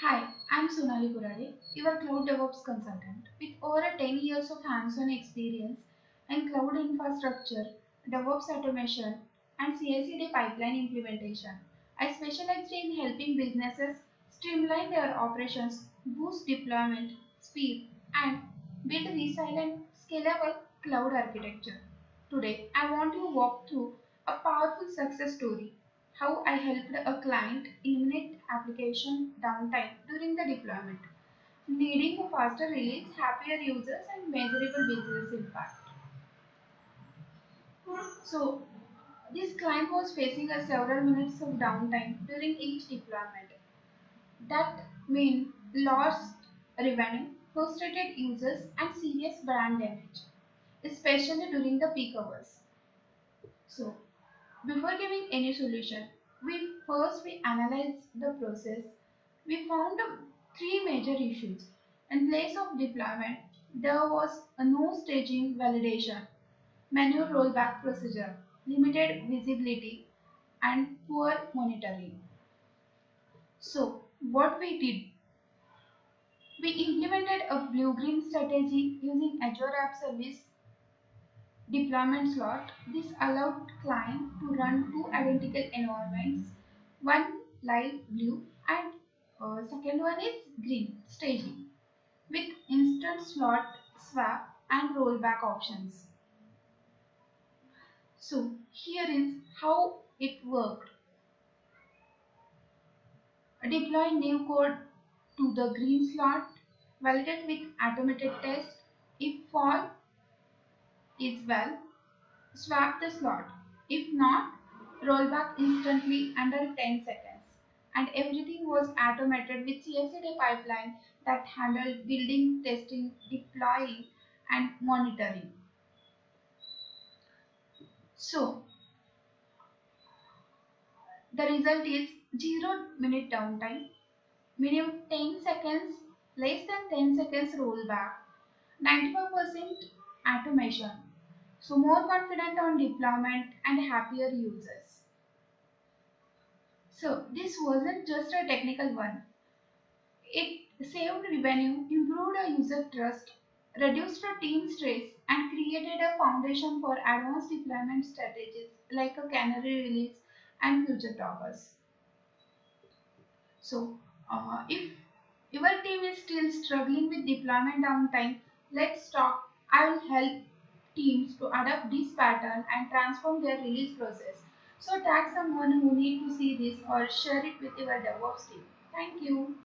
Hi, I'm Sonali Kurade, your cloud DevOps consultant with over 10 years of hands-on experience in cloud infrastructure, DevOps automation, and CI/CD pipeline implementation. I specialize in helping businesses streamline their operations, boost deployment speed, and build resilient, scalable cloud architecture. Today, I want to walk through a powerful success story, how I helped a client eliminate application downtime during the deployment, leading to faster release, happier users, and measurable business impact. So, this client was facing a several minutes of downtime during each deployment. That meant lost revenue, frustrated users, and serious brand damage, especially during the peak hours. So, before giving any solution, we analyzed the process. We found three major issues. In place of deployment, there was a no staging validation, manual rollback procedure, limited visibility, and poor monitoring. So, what we did, we implemented a blue-green strategy using Azure App Service deployment slot. This allowed client to run two identical environments, one light blue and second one is green staging with instant slot swap and rollback options. So here is how it worked. Deploy new code to the green slot, validate with automated test. If fall is well, swap the slot. If not, roll back instantly under 10 seconds. And everything was automated with CI/CD pipeline that handled building, testing, deploying, and monitoring. So the result is 0 minute downtime, minimum 10 seconds, less than 10 seconds rollback, 95% automation. So more confident on deployment and happier users. So this wasn't just a technical one. It saved revenue, improved our user trust, reduced our team stress, and created a foundation for advanced deployment strategies like a canary release and future toggles. So, if your team is still struggling with deployment downtime, let's talk. I will help teams to adapt this pattern and transform their release process. So tag someone who need to see this or share it with your DevOps team. Thank you.